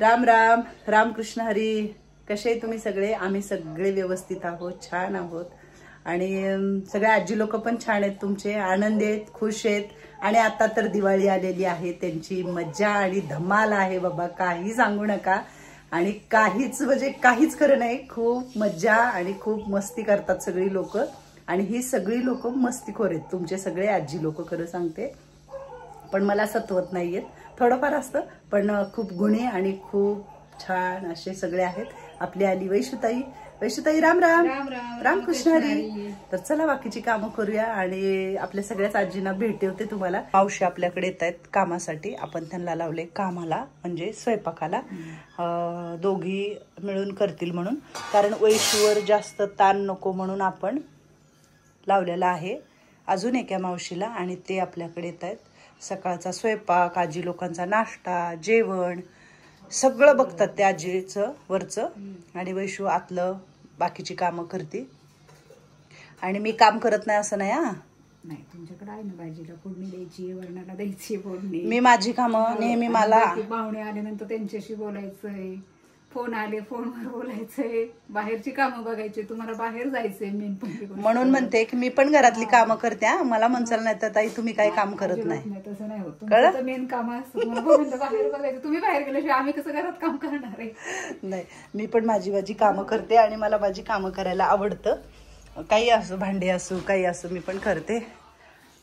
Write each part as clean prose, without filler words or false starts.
राम राम रामकृष्ण हरी. कसे तुम्ही सगळे? आम्ही सगळे व्यवस्थित आहोत, छान आहोत. आणि सगळे आजी लोक पण छान आहेत, तुमचे आनंदी आहेत, खुश आहेत. आणि आता तर दिवाळी आलेली आहे, त्यांची मज्जा आणि धमाल आहे बाबा, काही सांगू नका. आणि काहीच म्हणजे काहीच खरं नाही, खूप मज्जा आणि खूप मस्ती करतात सगळी लोक. आणि ही सगळी लोक मस्तीखोर आहेत, तुमचे सगळे आजी लोक, खरं सांगते. पण मला सत्वत नाहीयेत, थोडंफार असतं, पण खूप गुणी आणि खूप छान असे सगळे आहेत. आपली आली वैशुताई. वैशुताई राम राम. रामकृष्ण हरी. तर चला बाकीची कामं करूया आणि आपल्या सगळ्याच आजींना भेटवते तुम्हाला. मावशी आपल्याकडे येत आहेत कामासाठी, आपण त्यांना लावले कामाला, म्हणजे स्वयंपाकाला. दोघी मिळून करतील म्हणून, कारण वैशूवर जास्त ताण नको म्हणून आपण लावलेला आहे अजून एका मावशीला. आणि ते आपल्याकडे येत आहेत. सकाळचा स्वयंपाक, आजी लोकांचा नाश्ता, जेवण सगळं बघतात त्या आजीचं वरचं. आणि वैशू आतलं बाकीची कामं करते. आणि मी काम करत नाही असं नाही. नाही, तुमच्याकडे आहे ना, भाजीला फोडणी द्यायची, वरणाला द्यायची फोडणी. मी माझी कामं नेहमी, मला पाहुणे आल्यानंतर त्यांच्याशी बोलायचंय, फोन आले फोनवर बोलायचंय, बाहेरची कामं बघायची, तुम्हाला बाहेर जायचंय मेन पहिली गोष्ट. म्हणून म्हणते की मी पण घरातली कामं करते. मला म्हणचाल नाही तर ताई तुम्ही काही काम करत नाही. तसं नाही होत, तुमचं मेन काम असतं, तुम्हाला बाहेर बघायचं. तुम्ही बाहेर गेल्याशिवाय आम्ही कसं घरात काम करणार आहे? नाही, मी पण माझी कामं करते आणि मला माझी कामं करायला आवडतं. काही असो, भांडे असो, काही असो, मी पण करते.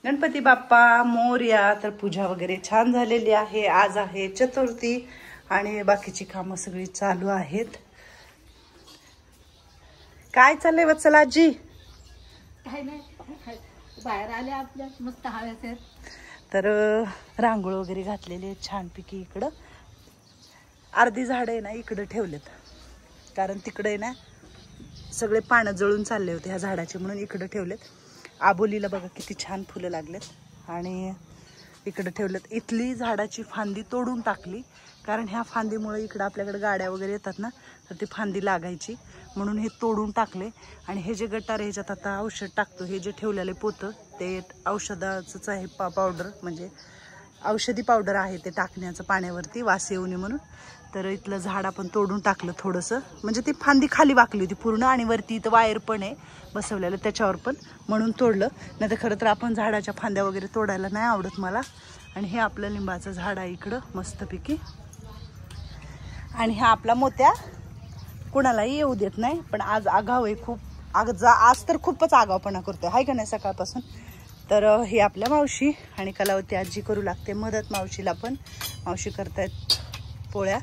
गणपती बाप्पा मोरया. तर पूजा वगैरे छान झालेली आहे. आज आहे चतुर्थी आणि बाकीची कामं सगळी चालू आहेत. काय चाललंय वत्सला आजी? काय नाही, बाहेर आले आपल्या मस्त हव्याचे. तर रांगोळ वगैरे घातलेली आहे छानपैकी. इकडं अर्धी झाडं आहे ना इकडं ठेवलेत, कारण तिकडे आहे ना सगळे पानं जळून चालले होते ह्या झाडाचे, म्हणून इकडं ठेवलेत. आबोलीला बघा किती छान फुलं लागलेत आणि इकडं ठेवलेत. इथली झाडाची फांदी तोडून टाकली, कारण ह्या फांदीमुळे इकडं आपल्याकडे गाड्या वगैरे येतात ना, तर ती फांदी लागायची, म्हणून हे तोडून टाकले. आणि हे जे गटार ह्याच्यात आता औषध टाकतो, हे जे ठेवलेले पोतं ते औषधाचंच आहे, पावडर म्हणजे औषधी पावडर आहे ते टाकण्याचं पाण्यावरती, वास येऊ नये म्हणून. तर इथलं झाड आपण तोडून टाकलं थोडंसं, म्हणजे ती फांदी खाली वाकली होती पूर्ण, आणि वरती इथं वायर पण आहे बसवलेलं त्याच्यावर पण, म्हणून तोडलं. नाही तर खरं तर आपण झाडाच्या फांद्या वगैरे तोडायला नाही आवडत मला. आणि हे आपलं लिंबाचं झाड आहे इकडं मस्तपैकी. आणि हा आपला मोत्या कुणालाही येऊ देत नाही, पण आज आगाव आहे खूप. आज तर खूपच आगावपणा करतोय, हाय का नाही सकाळपासून. तर हे आपल्या मावशी आणि कलावती आजी करू लागते मदत मावशीला पण. मावशी करतायत पोळ्या,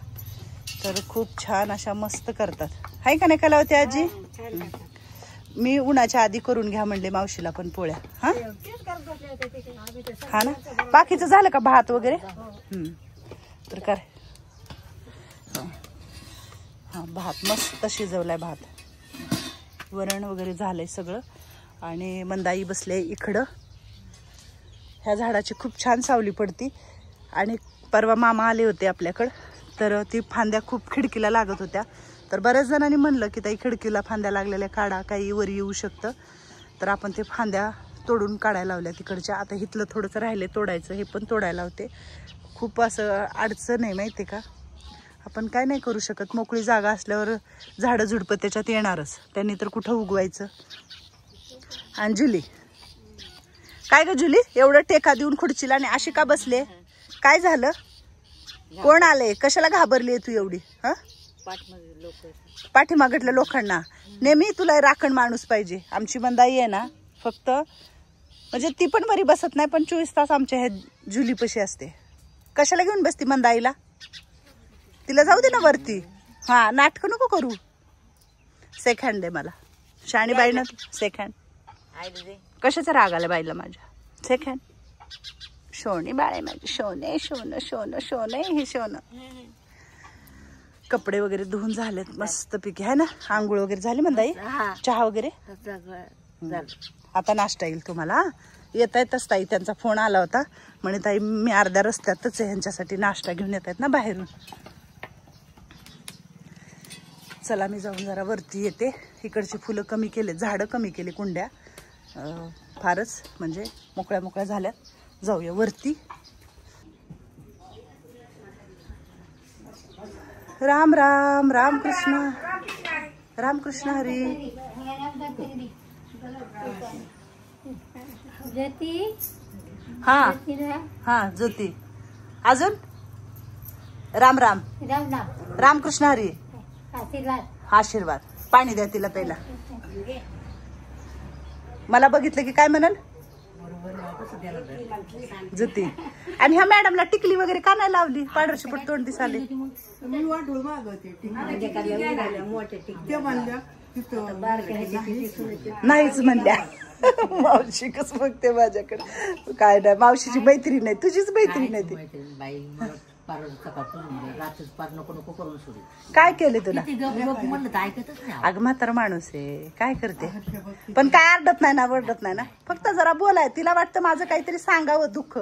तर खूप छान अशा मस्त करतात, हाय का नाही कलावती आजी? मी उन्हाच्या आधी करून घ्या म्हणले मावशीला पण पोळ्या. हा ना, बाकीचं झालं का भात वगैरे? तर काय, हा भात मस्त शिजवलाय, भात वरण वगैरे झालंय सगळं. आणि मंदाई बसले इकडं. ह्या झाडाची खूप छान सावली पडती. आणि परवा मामा आले होते आपल्याकडं, तर ती फांद्या खूप खिडकीला लागत होत्या. तर बऱ्याच जणांनी म्हणलं की ताई खिडकीला फांद्या लागलेल्या काढा, काही वर येऊ शकतं. तर आपण ते फांद्या तोडून काढायला लावल्या तिकडच्या. आता इथलं थोडंसं राहिले तोडायचं, हे पण तोडायला होते. खूप असं अडचण आहे माहिती का, आपण काय नाही करू शकत. मोकळी जागा असल्यावर झाडं झुडपं त्याच्यात येणारच, त्यांनी तर कुठं उगवायचं. आणि जुली, काय ग जुली, एवढं टेका देऊन खुर्चीला आणि अशी का बसले? काय झालं? कोण आले? कशाला घाबरली तू एवढी? हा, पाठीमागटल्या लोकांना नेहमी तुला राखण माणूस पाहिजे. आमची मंदाई आहे ना, फक्त म्हणजे ती पण बरी बसत नाही, पण 24 तास आमच्या ह्या जुलीपाशी असते. कशाला घेऊन बसती मंदाईला? तिला जाऊ दे ना वरती. हा, नाटकं नको करू. सेकंड आहे मला शाणी बाईनं सेकंड. कशाचा राग आला बाईला माझ्या? सेकंड शोणी बाळे माझी, शोने शोन शोन शोने हे शोन. कपडे वगैरे धुवून झालेत मस्त पैकी, है ना. आंघोळ वगैरे झाली मंदाई, चहा वगैरे. आता नाश्ता येईल तुम्हाला. येत आहेतच ताई, त्यांचा फोन आला होता, म्हणे ताई मी अर्ध्या रस्त्यातच आहे, ह्यांच्यासाठी नाश्ता घेऊन येत आहेत ना बाहेरून. चला मी जाऊन जरा वरती येते. इकडची फुलं कमी केले, झाडं कमी केली, कुंड्या फारच म्हणजे मोकळ्या मोकळ्या झाल्यात. जाऊया वरती. राम राम रामकृष्ण रामकृष्ण हरी. हा हा ज्योती. अजून राम राम रामकृष्ण हरी. आशीर्वाद. पाणी द्या तिला पहिला. मला बघितलं की काय म्हणाल ज्योती. आणि ह्या मॅडमला टिकली वगैरे का नाही लावली? पांढरशी पट तोंड दिसाले. नाहीच म्हणल्या. मावशी कस बघते माझ्याकडे. काय नाही, मावशीची मैत्रीण नाही, तुझीच मैत्रीण आहे ती. काय केले तुला? अगं म्हातारा माणूस आहे, काय करते. पण काय आरडत नाही ना, वरडत नाही ना, फक्त जरा बोलाय. तिला वाटतं माझं काहीतरी सांगावं दुःख,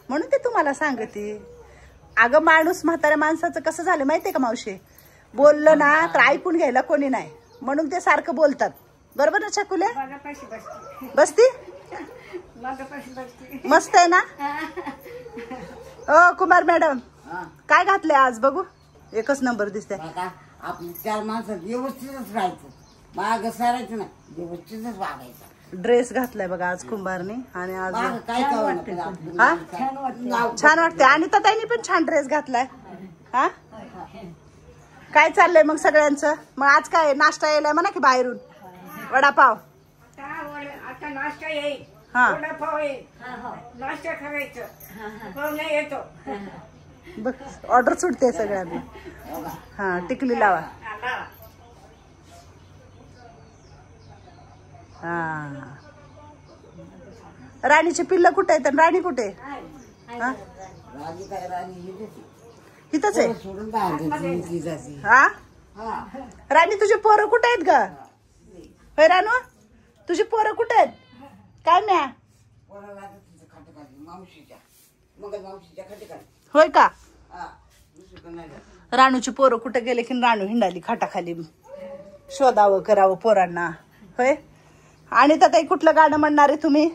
म्हणून ते तुम्हाला सांगते. अगं माणूस, म्हाताऱ्या माणसाचं कसं झालं माहितीये का मावशी, बोललं ना तर ऐकून घ्यायला कोणी नाही, म्हणून ते सारखं बोलतात. बरोबर ना छकुल्या? बसती मस्त आहे ना. ओ कुमार मॅडम, काय घातलंय आज बघू? एकच नंबर दिसते. आपण 4 माणसं व्यवस्थितच राहायचं, माग सरायचं ना, व्यवस्थितच वागायचं. ड्रेस घातलाय बघा आज कुंभारनी. आणि आज काय छान वाटते. आणि ताईंनी पण छान ड्रेस घातलाय. हा काय चाललंय मग सगळ्यांचं? मग आज काय नाश्ता यायलाय म्हणा की बाहेरून? वडापाव. आता नाश्ता येईल, हा वडापाव येईल, नाश्ता करायचं, पाहुणे येतो. बघ ऑर्डर सुटते सगळ्यांना. हा टिकली लावा. हा राणीची पिल्ल कुठे आहेत? राणी कुठे? हा इथंच आहे. सोडून बाहेर जाते. हा राणी, तुझे पोरं कुठे आहेत ग? होय रानू, तुझी पोरं कुठे आहेत? काय म्या मावशीच्या खटेखाली. होय का? हा दुसरीकडे नाही. राणूची पोरं कुठे गेले की राणू हिंडाली खाटाखाली. शोधावं करावं पोरांना. होय. आणि तर ताई कुठलं गाणं म्हणणार आहे तुम्ही?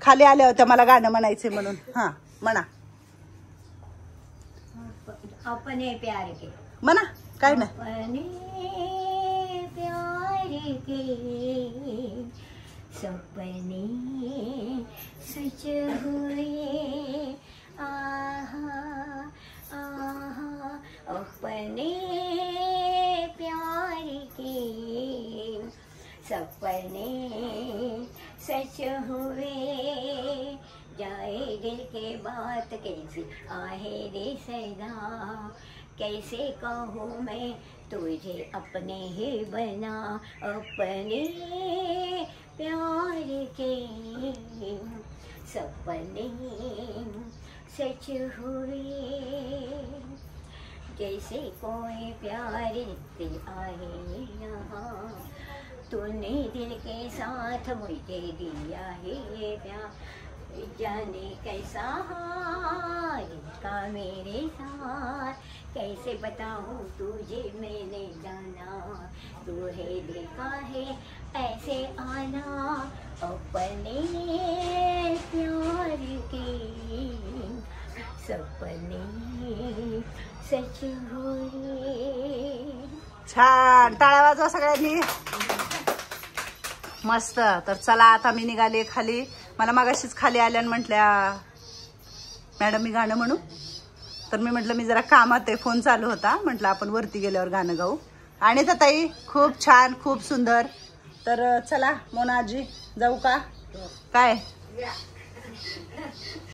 खाली आल्या होत्या मला गाणं म्हणायचे म्हणून. हा म्हणा. अपने प्यार के म्हणा, काय नाही. अपने प्यार के सपने सच हुए आहा आहा. अपने प्यार के सपने सच हुए, जाए दिल के बात कैसी आहे रे सदा. कैसे कहूँ मैं तुझे अपने ही बना. अपने प्यार के सपने सच हुए, जैसे कोई प्यार ते आए यहाँ. तूने दिल के साथ मुझे दिया है प्यार, जाने कैसा हाल का मेरे साथ. कैसे बताऊँ तुझे मैंने जाना, तू है देखा है ऐसे आना. अपने प्यार के सपने सच हुए. छान टाळ्या वाजवा सगळ्यांनी. मस्त. तर चला आता मी निघाले खाली. मला मागाशीच खाली आल्यान म्हटल्या मॅडम मी गाणं म्हणू. तर मी म्हटलं मी जरा कामात आहे, फोन चालू होता, म्हटलं आपण वरती गेल्यावर गाणं गाऊ. आणि तर ताई खूप छान, खूप सुंदर. तर चला मोना आजी जाऊ का? काय